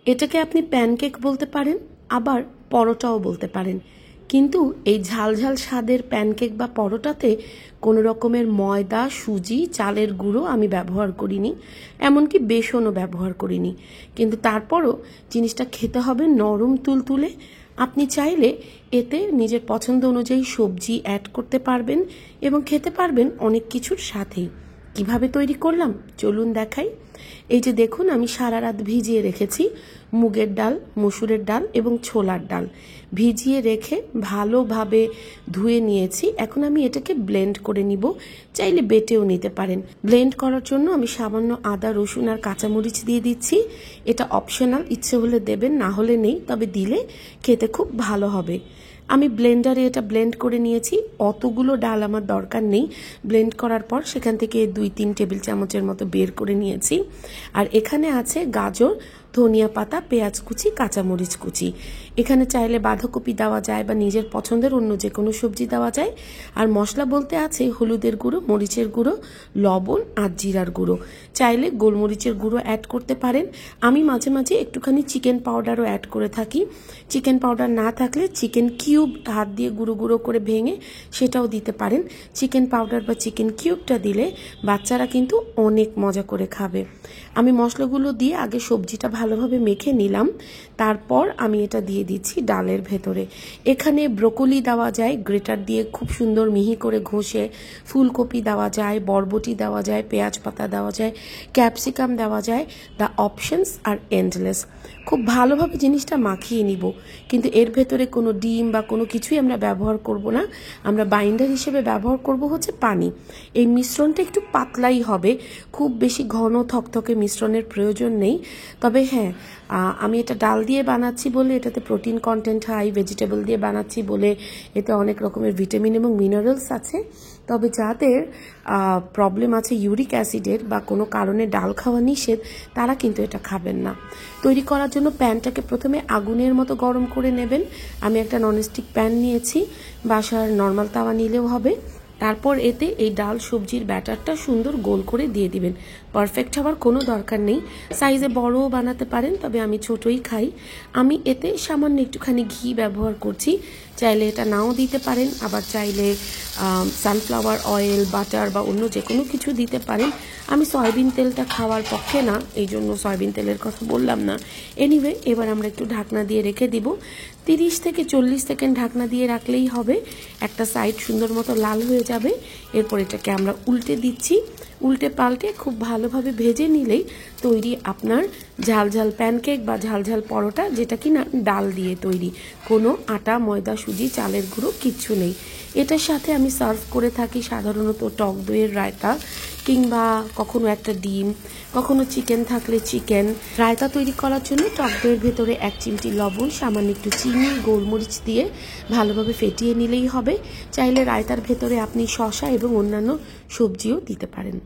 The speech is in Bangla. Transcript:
এটাকে আপনি প্যানকেক বলতে পারেন, আবার পরোটাও বলতে পারেন। কিন্তু এই ঝালঝাল স্বাদের প্যানকেক বা পরোটাতে কোনো রকমের ময়দা, সুজি, চালের গুঁড়ো আমি ব্যবহার করিনি, এমনকি বেসনও ব্যবহার করিনি। কিন্তু তারপরও জিনিসটা খেতে হবে নরম তুলতুলে। আপনি চাইলে এতে নিজের পছন্দ অনুযায়ী সবজি অ্যাড করতে পারবেন এবং খেতে পারবেন অনেক কিছুর সাথেই। কিভাবে তৈরি করলাম চলুন দেখাই। এই যে দেখুন, আমি সারা রাত ভিজিয়ে রেখেছি মুগের ডাল, মসুরের ডাল এবং ছোলার ডাল। ভিজিয়ে রেখে ভালোভাবে ধুয়ে নিয়েছি। এখন আমি এটাকে ব্লেন্ড করে নিব, চাইলে বেটেও নিতে পারেন। ব্লেন্ড করার জন্য আমি সামান্য আদা, রসুন আর কাঁচামরিচ দিয়ে দিচ্ছি। এটা অপশনাল, ইচ্ছে হলে দেবেন, না হলে নেই, তবে দিলে খেতে খুব ভালো হবে। আমি ব্লেন্ডারে এটা ব্লেন্ড করে নিয়েছি। অতগুলো ডাল আমার দরকার নেই। ব্লেন্ড করার পর সেখান থেকে 2-3 টেবিল চামচের মতো বের করে নিয়েছি। আর এখানে আছে গাজর, ধনিয়া পাতা, পেঁয়াজ কুচি, কাঁচামরিচ কুচি। এখানে চাইলে বাঁধাকপি দেওয়া যায় বা নিজের পছন্দের অন্য যে কোনো সবজি দেওয়া যায়। আর মশলা বলতে আছে হলুদের গুঁড়ো, মরিচের গুঁড়ো, লবণ আর জিরার গুঁড়ো। চাইলে গোলমরিচের গুঁড়ো অ্যাড করতে পারেন। আমি মাঝে মাঝে একটুখানি চিকেন পাউডারও অ্যাড করে থাকি। চিকেন পাউডার না থাকলে চিকেন কিউব হাত দিয়ে গুঁড়ো গুঁড়ো করে ভেঙে সেটাও দিতে পারেন। চিকেন পাউডার বা চিকেন কিউবটা দিলে বাচ্চারা কিন্তু অনেক মজা করে খাবে। আমি মশলাগুলো দিয়ে আগে সবজিটা ভালোভাবে মেখে নিলাম, তারপর আমি এটা দিয়ে দিচ্ছি ডালের ভেতরে। এখানে ব্রোকলি দেওয়া যায় গ্রেটার দিয়ে খুব সুন্দর মিহি করে ঘষে, ফুলকপি দেওয়া যায়, বরবটি দেওয়া যায়, পেঁয়াজ পাতা দেওয়া যায়, ক্যাপসিকাম দেওয়া যায়। The options are endless. খুব ভালোভাবে জিনিসটা মাখিয়ে নিব, কিন্তু এর ভেতরে কোনো ডিম বা কোনো কিছুই আমরা ব্যবহার করব না। আমরা বাইন্ডার হিসেবে ব্যবহার করব হচ্ছে পানি। এই মিশ্রণটা একটু পাতলাই হবে, খুব বেশি ঘন থকথকে মিশ্রণের প্রয়োজন নেই। তবে হ্যাঁ, আমি এটা ডাল দিয়ে বানাচ্ছি বলে এটাতে প্রোটিন কন্টেন্ট হাই, ভেজিটেবল দিয়ে বানাচ্ছি বলে এতে অনেক রকমের ভিটামিন এবং মিনারেলস আছে। তবে যাদের প্রবলেম আছে ইউরিক অ্যাসিডের বা কোনো কারণে ডাল খাওয়া নিষেধ, তারা কিন্তু এটা খাবেন না। তৈরি করার জন্য প্যানটাকে প্রথমে আগুনের মতো গরম করে নেবেন। আমি একটা ননস্টিক প্যান নিয়েছি, বাসার নর্মাল তাওয়া নিলেও হবে। তারপর এতে এই ডাল সবজির ব্যাটারটা সুন্দর গোল করে দিয়ে দিবেন। পারফেক্ট হওয়ার কোনো দরকার নেই, সাইজে বড়ও বানাতে পারেন, তবে আমি ছোটই খাই। আমি এতে সামান্য একটুখানি ঘি ব্যবহার করছি, চাইলে এটা নাও দিতে পারেন, আবার চাইলে সানফ্লাওয়ার অয়েল, বাটার বা অন্য যে কোনো কিছু দিতে পারেন। আমি সয়াবিন তেলটা খাওয়ার পক্ষে না, এই জন্য সয়াবিন তেলের কথা বললাম না। এনিওয়ে, এবার আমরা একটু ঢাকনা দিয়ে রেখে দিব। 30 থেকে 40 সেকেন্ড ঢাকনা দিয়ে রাখলেই হবে। একটা সাইড সুন্দর মতো লাল হয়ে যাবে। এরপর এটাকে আমরা উল্টে দিচ্ছি। উল্টে পাল্টে খুব ভালোভাবে ভেজে নিলেই তৈরি আপনার ঝালঝাল প্যানকেক বা ঝালঝাল পরোটা, যেটা কিনা ডাল দিয়ে তৈরি, কোনো আটা, ময়দা, সুজি, চালের গুঁড়ো কিচ্ছু নেই। এটার সাথে আমি সার্ভ করে থাকি সাধারণত টক দইয়ের রায়তা, কিংবা কখনো একটা ডিম, কখনো চিকেন থাকলে চিকেন। রায়তা তৈরি করার জন্য টক দইয়ের ভেতরে 1 চিমটি লবণ, সামান্য একটু চিনি, গোলমরিচ দিয়ে ভালোভাবে ফেটিয়ে নিলেই হবে। চাইলে রায়তার ভেতরে আপনি শসা এবং অন্যান্য সবজিও দিতে পারেন।